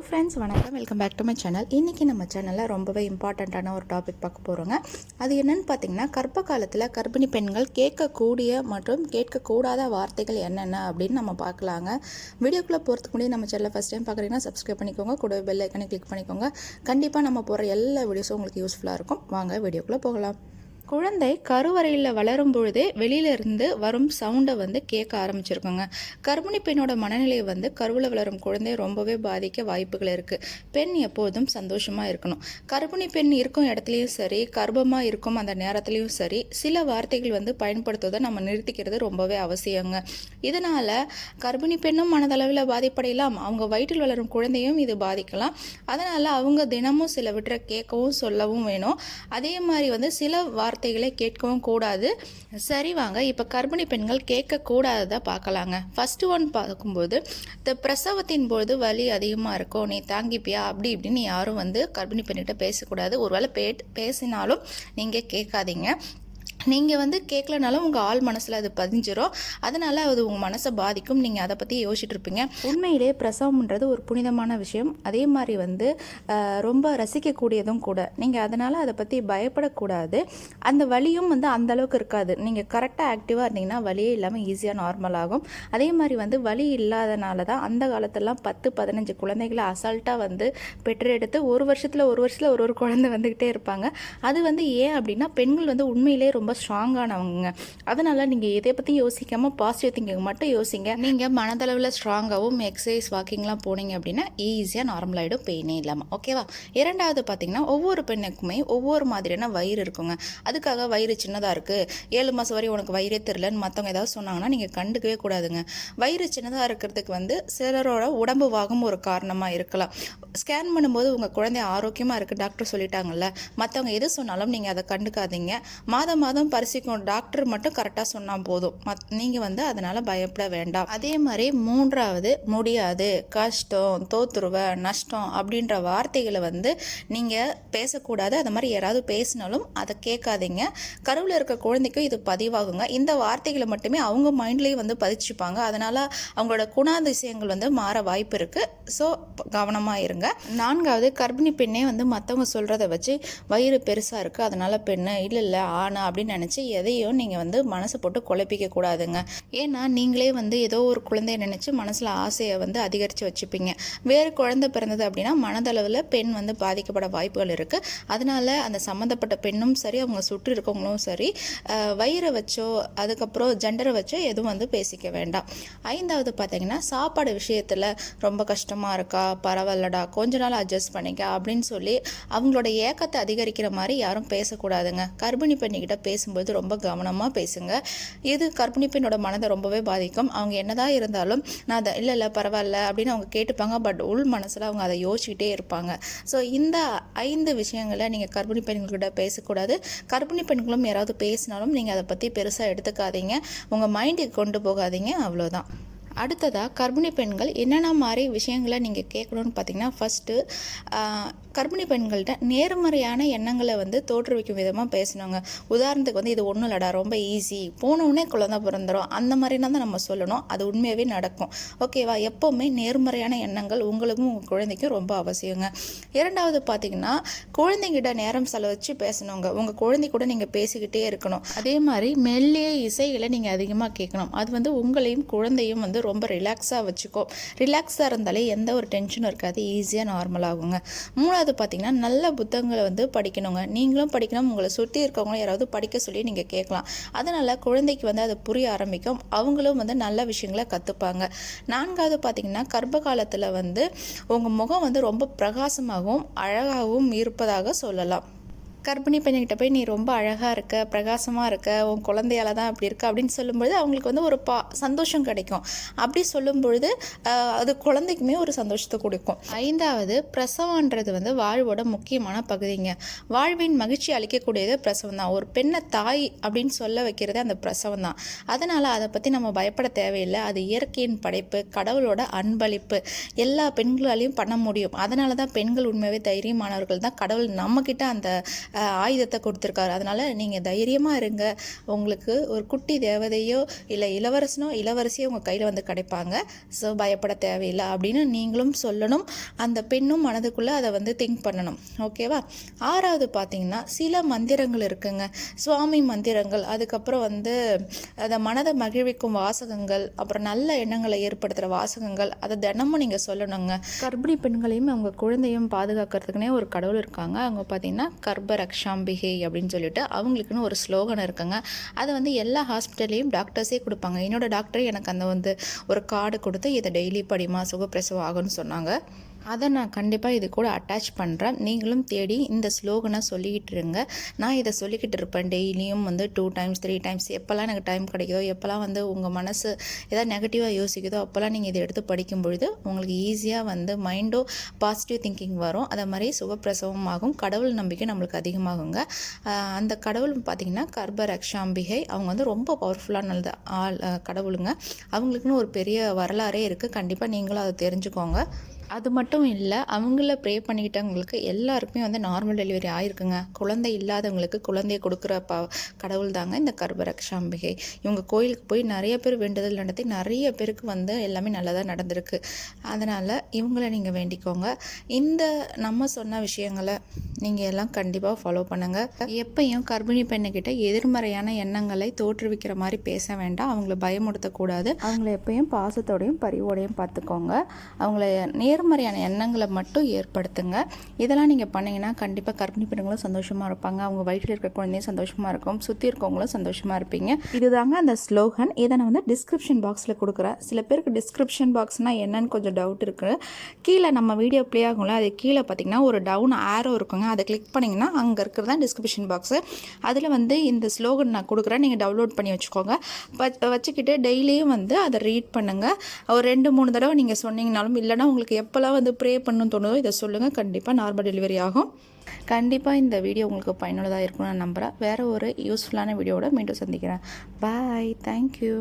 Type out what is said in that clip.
Friends வணக்கம், welcome back to my channel. இன்றைக்கி நம்ம சேனலில் ரொம்பவே இம்பார்ட்டண்ட்டான ஒரு டாபிக் பார்க்க போகிறோங்க. அது என்னென்னு பார்த்தீங்கன்னா, கர்ப்ப காலத்தில் கர்ப்பிணி பெண்கள் கேட்கக்கூடிய மற்றும் கேட்கக்கூடாத வார்த்தைகள் என்னென்ன அப்படின்னு நம்ம பார்க்கலாங்க. வீடியோக்குள்ளே போகிறதுக்கு முன்னாடி நம்ம சேனலில் ஃபஸ்ட் டைம் பார்க்குறீங்கன்னா சப்ஸ்கிரைப் பண்ணிக்கோங்க, கூட பெல் ஐக்கனை கிளிக் பண்ணிக்கோங்க. கண்டிப்பாக நம்ம போகிற எல்லா வீடியோஸும் உங்களுக்கு யூஸ்ஃபுல்லாக இருக்கும். வாங்க வீடியோக்குள்ளே போகலாம். குழந்தை கருவறையில் வளரும் பொழுதே வெளியிலிருந்து வரும் சவுண்டை கேட்க ஆரம்பிச்சிருக்கோங்க. கர்ப்பிணி பெண்ணோட மனநிலையை கருவில் வளரும் குழந்தை ரொம்பவே பாதிக்க வாய்ப்புகள் இருக்குது. பெண் எப்போதும் சந்தோஷமாக இருக்கணும். கர்ப்பிணி பெண் இருக்கும் இடத்துலையும் சரி, கர்ப்பமாக இருக்கும் அந்த நேரத்துலையும் சரி, சில வார்த்தைகள் பயன்படுத்துவதை நம்ம நிறுத்திக்கிறது ரொம்பவே அவசியங்க. இதனால் கர்ப்பிணி பெண்ணும் மனதளவில் பாதிப்படையலாம், அவங்க வயிற்றில் வளரும் குழந்தையும் இது பாதிக்கலாம். அதனால் அவங்க தினமும் சில விட்டுற கேட்கவும் சொல்லவும் வேணும். அதே மாதிரி சில வார்த்தைகளை கேட்கவும் கூடாது. சரி வாங்க, இப்போ கர்ப்பிணி பெண்கள் கேட்கக்கூடாததை பார்க்கலாங்க. ஃபஸ்ட்டு ஒன் பார்க்கும்போது, இந்த பிரசவத்தின் போது வலி அதிகமாக இருக்கும், நீ தாங்கிப்பியா அப்படி இப்படின்னு யாரும் கர்ப்பிணி பெண்ணிட்ட பேசக்கூடாது. ஒருவேளை பேசினாலும் நீங்கள் கேட்காதீங்க. நீங்கள் கேட்கலனாலும் உங்கள் ஆள் மனசில் அது பதிஞ்சிடும். அதனால் அது உங்கள் மனசை பாதிக்கும். நீங்கள் அதை பற்றி யோசிச்சுட்டு இருப்பீங்க. உண்மையிலே பிரசவம்ன்றது ஒரு புனிதமான விஷயம். அதே மாதிரி ரொம்ப ரசிக்கக்கூடியதும் கூட. நீங்கள் அதனால் அதை பற்றி பயப்படக்கூடாது. அந்த வலியும் அந்தளவுக்கு இருக்காது. நீங்கள் கரெக்டாக ஆக்டிவாக இருந்தீங்கன்னா வலியே இல்லாமல் ஈஸியாக நார்மல் ஆகும். அதே மாதிரி வலி இல்லாதனால தான் அந்த காலத்திலலாம் 10-15 குழந்தைகளை அசால்ட்டாக பெற்றெடுத்து ஒரு வருஷத்தில் ஒரு குழந்தை வந்துக்கிட்டே இருப்பாங்க. அது ஏன் அப்படின்னா, பெண்கள் உண்மையிலே ரொம்ப ஸ்ட்ராங்கானவங்க. அதனால் நீங்கள் எதை பற்றி யோசிக்காமல் பாசிட்டிவ் திங்கிங் மட்டும் யோசிங்க. நீங்கள் மனதளவில் ஸ்ட்ராங்காகவும் எக்ஸசைஸ் வாக்கிங்லாம் போனீங்க அப்படின்னா ஈஸியாக நார்மல் ஆகிடும், பெயினே இல்லாமல். ஓகேவா? இரண்டாவது பார்த்தீங்கன்னா, ஒவ்வொரு பெண்ணுக்குமே ஒவ்வொரு மாதிரியான வயிறு இருக்குங்க. அதுக்காக வயிறு சின்னதாக இருக்குது, 7 மாதம் வரை உனக்கு வயிறே தெரிலன்னு மற்றவங்க ஏதாவது சொன்னாங்கன்னா நீங்கள் கண்டுக்கவே கூடாதுங்க. வயிறு சின்னதாக இருக்கிறதுக்கு சிலரோட உடம்பு வாகும் ஒரு காரணமாக இருக்கலாம். ஸ்கேன் பண்ணும்போது உங்கள் குழந்தை ஆரோக்கியமாக இருக்குது டாக்டர் சொல்லிட்டாங்கல்ல, மற்றவங்க எது சொன்னாலும் நீங்கள் அதை கண்டுக்காதீங்க. மாதம் பரிசிக்கும் டாக்டர் மட்டும் கரெக்டாக சொன்னால் போதும். நீங்கள் அதனால் பயப்பட வேண்டாம். அதே மாதிரி மூன்றாவது, முடியாது, கஷ்டம், தோத்துருவ, நஷ்டம் அப்படின்ற வார்த்தைகளை நீங்கள் பேசக்கூடாது. அது மாதிரி யாராவது பேசினாலும் அதை கேட்காதீங்க. கருவில் இருக்க குழந்தைக்கும் இது பதிவாகுங்க. இந்த வார்த்தைகளை மட்டுமே அவங்க மைண்ட்லேயே பதிச்சுப்பாங்க. அதனால் அவங்களோட குணாதிசயங்கள் மாற வாய்ப்பு இருக்குது. ஸோ கவனமாக இருங்க. நான்காவது, கர்ப்பிணி பெண்ணே மற்றவங்க சொல்கிறத வச்சு வயிறு பெருசாக இருக்குது அதனால் பெண்ணு இல்லை ஆணா அப்படின்னு நினச்சி எதையும் நீங்கள் மனசை போட்டு குழப்பிக்க கூடாதுங்க. ஏன்னா நீங்களே ஏதோ ஒரு குழந்தைய நினச்சி மனசில் ஆசையை அதிகரித்து வச்சுப்பீங்க. வேறு குழந்தை பிறந்தது அப்படின்னா மனதளவில் பெண் பாதிக்கப்பட வாய்ப்புகள் இருக்குது. அதனால் அந்த சம்மந்தப்பட்ட பெண்ணும் சரி, அவங்க சுற்றி இருக்கவங்களும் சரி, வயிறை வச்சோ அதுக்கப்புறம் ஜெண்டரை வச்சோ எதுவும் பேசிக்க வேண்டாம். ஐந்தாவது பார்த்தீங்கன்னா, சாப்பாடு விஷயத்தில் ரொம்ப கஷ்டமாக இருக்கா, பரவாயில்லடா கொஞ்ச நாள் அட்ஜஸ்ட் பண்ணிக்க அப்படின்னு சொல்லி அவங்களோட ஏக்கத்தை அதிகரிக்கிற மாதிரி யாரும் பேசக்கூடாதுங்க. கர்ப்பிணி பெண்ணிக்கிட்ட பேசும்போது ரொம்ப கவனமாக பேசுங்க. இது கர்ப்பிணி பெண்ணோட மனதை ரொம்பவே பாதிக்கும். அவங்க என்னதான் இருந்தாலும் நான் அதை இல்லை பரவாயில்ல அப்படின்னு அவங்க கேட்டுப்பாங்க. பட் உள் மனசில் அவங்க அதை யோசிச்சுக்கிட்டே இருப்பாங்க. ஸோ இந்த 5 விஷயங்களை நீங்கள் கர்ப்பிணி பெண்கள்கிட்ட பேசக்கூடாது. கர்ப்பிணி பெண்களும் யாராவது பேசினாலும் நீங்கள் அதை பற்றி பெருசாக எடுத்துக்காதீங்க, உங்கள் மைண்டுக்கு கொண்டு போகாதீங்க. அவ்வளோதான். அடுத்ததாக, கர்ப்பிணி பெண்கள் என்னென்ன மாதிரி விஷயங்களை நீங்கள் கேட்கணும்னு பார்த்தீங்கன்னா, ஃபஸ்ட்டு கர்ப்பிணி பெண்கள்கிட்ட நேர்மறையான எண்ணங்களை தோற்றுவிக்கும் விதமாக பேசணுங்க. உதாரணத்துக்கு இது ஒன்றும் இல்லடா, ரொம்ப ஈஸி, போனோடனே குழந்தை பிறந்துடும், அந்த மாதிரினா தான் நம்ம சொல்லணும். அது உண்மையாகவே நடக்கும். ஓகேவா? எப்போவுமே நேர்மறையான எண்ணங்கள் உங்களுக்கும் உங்கள் குழந்தைக்கும் ரொம்ப அவசியங்க. இரண்டாவது பார்த்தீங்கன்னா, குழந்தைங்கிட்ட நேரம் செலவச்சு பேசணுங்க. உங்கள் குழந்தை கூட நீங்கள் பேசிக்கிட்டே இருக்கணும். அதே மாதிரி மெல்லிய இசைகளை நீங்கள் அதிகமாக கேட்கணும். அது உங்களையும் குழந்தையும் ரொம்ப ரிலாக்ஸாக வச்சுக்கோ. ரிலாக்ஸாக இருந்தாலே எந்த ஒரு டென்ஷனும் இருக்காது, ஈஸியாக நார்மல் ஆகுங்க. மூணாவது பார்த்தீங்கன்னா, நல்ல புத்தகங்களை படிக்கணுங்க. நீங்களும் படிக்கணும், உங்களை சுற்றி இருக்கவங்களும் யாராவது படிக்க சொல்லி நீங்கள் கேட்கலாம். அதனால் குழந்தைக்கு அது புரிய ஆரம்பிக்கும், அவங்களும் நல்ல விஷயங்களை கற்றுப்பாங்க. நான்காவது பார்த்தீங்கன்னா, கர்ப்ப காலத்தில் உங்கள் முகம் ரொம்ப பிரகாசமாகவும் அழகாகவும் இருப்பதாக சொல்லலாம். கர்ப்பிணி பெண்ணிக்கிட்ட போய் நீ ரொம்ப அழகாக இருக்க, பிரகாசமாக இருக்க, உன் குழந்தையால தான் அப்படி இருக்க அப்படின்னு சொல்லும்பொழுது அவங்களுக்கு ஒரு சந்தோஷம் கிடைக்கும். அப்படி சொல்லும் பொழுது அது குழந்தைக்குமே ஒரு சந்தோஷத்தை கொடுக்கும். ஐந்தாவது, பிரசவன்றது வாழ்வோட முக்கியமான பகுதிங்க. வாழ்வின் மகிழ்ச்சி அளிக்கக்கூடியது பிரசவம் தான். ஒரு பெண்ணை தாய் அப்படின்னு சொல்ல வைக்கிறது அந்த பிரசவம் தான். அதனால் அதை பற்றி நம்ம பயப்பட தேவையில்லை. அது இயற்கையின் படைப்பு, கடவுளோட அன்பளிப்பு, எல்லா பெண்களாலையும் பண்ண முடியும். அதனால தான் பெண்கள் உண்மையாகவே தைரியமானவர்கள் தான். கடவுள் நம்மக்கிட்ட அந்த ஆயுதத்தை கொடுத்துருக்காரு. அதனால் நீங்கள் தைரியமாக இருங்க. உங்களுக்கு ஒரு குட்டி தேவதையோ இல்லை இளவரசனோ இளவரசியோ உங்கள் கையில் வந்து கிடைப்பாங்க. ஸோ பயப்பட தேவையில்லை அப்படின்னு நீங்களும் சொல்லணும். அந்த பெண்ணும் மனதுக்குள்ளே அதை வந்து திங்க் பண்ணணும். ஓகேவா? 6வது பார்த்தீங்கன்னா சில மந்திரங்கள் இருக்குங்க, சுவாமி மந்திரங்கள். அதுக்கப்புறம் வந்து அதை மனதை மகிழ்விக்கும் வாசகங்கள், அப்புறம் நல்ல எண்ணங்களை ஏற்படுத்துகிற வாசகங்கள், அதை தினமும் நீங்கள் சொல்லணுங்க. கர்ப்பிணி பெண்களையும் அவங்க குழந்தையும் பாதுகாக்கிறதுக்குனே ஒரு கடவுள் இருக்காங்க. அவங்க பார்த்தீங்கன்னா கர்ப்பரக்ஷாம்பிகை அப்படின்னு சொல்லிட்டு அவங்களுக்குன்னு ஒரு ஸ்லோகன் இருக்குங்க. அதை வந்து எல்லா ஹாஸ்பிட்டல்லையும் டாக்டர்ஸே கொடுப்பாங்க. என்னோட டாக்டரே எனக்கு அந்த வந்து ஒரு கார்டு கொடுத்து இதை டெய்லி படிமா சுகப்பிரசவம் ஆகும்னு சொன்னாங்க. அதை நான் கண்டிப்பாக இது கூட அட்டாச் பண்ணுறேன். நீங்களும் தேடி இந்த ஸ்லோகனை சொல்லிக்கிட்டு இருங்க. நான் இதை சொல்லிக்கிட்டு இருப்பேன் டெய்லியும் வந்து 2 times 3 times. எப்போல்லாம் எனக்கு டைம் கிடைக்குதோ, எப்போல்லாம் வந்து உங்கள் மனசு ஏதாவது நெகட்டிவாக யோசிக்குதோ அப்போல்லாம் நீங்கள் இதை எடுத்து படிக்கும் பொழுது உங்களுக்கு ஈஸியாக வந்து மைண்டோ பாசிட்டிவ் திங்கிங் வரும். அதை மாதிரி சுகப்பிரசவம் ஆகும். கடவுள் நம்பிக்கை நம்மளுக்கு அதிகமாகுங்க. அந்த கடவுள் பார்த்திங்கன்னா கர்ப்பரக்ஷாம்பிகை. அவங்க வந்து ரொம்ப பவர்ஃபுல்லான கடவுளுங்க. அவங்களுக்குன்னு ஒரு பெரிய வரலாறே இருக்குது. கண்டிப்பாக நீங்களும் அதை தெரிஞ்சுக்கோங்க. அது மட்டும் இல்லை, அவங்கள ப்ரே பண்ணிக்கிட்டவங்களுக்கு எல்லாருக்குமே வந்து நார்மல் டெலிவரி ஆகிருக்குங்க. குழந்தை இல்லாதவங்களுக்கு குழந்தைய கொடுக்குற கடவுள் தாங்க இந்த கர்ப்பரக்ஷாம்பிகை. இவங்க கோயிலுக்கு போய் நிறைய பேர் வேண்டுதல் நடத்தி நிறைய பேருக்கு வந்து எல்லாமே நல்லதாக நடந்திருக்கு. அதனால் இவங்கள நீங்கள் வேண்டிக்கோங்க. இந்த நம்ம சொன்ன விஷயங்களை நீங்கள் எல்லாம் கண்டிப்பாக ஃபாலோ பண்ணுங்கள். எப்பயும் கர்ப்பிணி பெண்ணுக்கிட்ட எதிர்மறையான எண்ணங்களை தோற்றுவிக்கிற மாதிரி பேச வேண்டாம். அவங்கள பயமுடுத்தக்கூடாது. அவங்கள எப்பயும் பாசத்தோடையும் பரிவோடையும் பார்த்துக்கோங்க. அவங்கள நேர்மறையான எண்ணங்களை மட்டும் ஏற்படுத்துங்க. இதெல்லாம் நீங்கள் பண்ணிங்கன்னா கண்டிப்பாக கர்ப்பிணி பெண்களும் சந்தோஷமாக இருப்பாங்க. அவங்க வயிற்றில் இருக்கிற குழந்தையும் சந்தோஷமாக இருக்கும். சுற்றி இருக்கவங்களும் சந்தோஷமாக இருப்பீங்க. இதுதாங்க அந்த ஸ்லோகன். இதை நான் வந்து டிஸ்கிரிப்ஷன் பாக்ஸில் கொடுக்குறேன். சில பேருக்கு டிஸ்கிரிப்ஷன் பாக்ஸ்னால் என்னன்னு கொஞ்சம் டவுட் இருக்குது. கீழே நம்ம வீடியோ ப்ளே ஆகும்ல, அது கீழே பார்த்தீங்கன்னா ஒரு டவுன் ஆரோ இருக்குங்க. அதை கிளிக் பண்ணிங்கன்னா அங்கே இருக்கிறது தான் டிஸ்கிரிப்ஷன் பாக்ஸு. அதில் வந்து இந்த ஸ்லோகன் நான் கொடுக்குறேன். நீங்கள் டவுன்லோட் பண்ணி வச்சுக்கோங்க. வச்சுக்கிட்டு டெய்லியும் வந்து அதை ரீட் பண்ணுங்கள். ஒரு 2-3 தடவை நீங்கள் சொன்னீங்கனாலும், இல்லைனா உங்களுக்கு எப்போல்லாம் வந்து ப்ரே பண்ணணும்னு தோணுதோ இதை சொல்லுங்கள். கண்டிப்பாக நார்மல் டெலிவரி ஆகும். கண்டிப்பாக இந்த வீடியோ உங்களுக்கு பயனுள்ளதாக இருக்கும்னு நான் நம்புகிறேன். வேறு ஒரு யூஸ்ஃபுல்லான வீடியோவோட மீண்டும் சந்திக்கிறேன். பாய். தேங்க்யூ.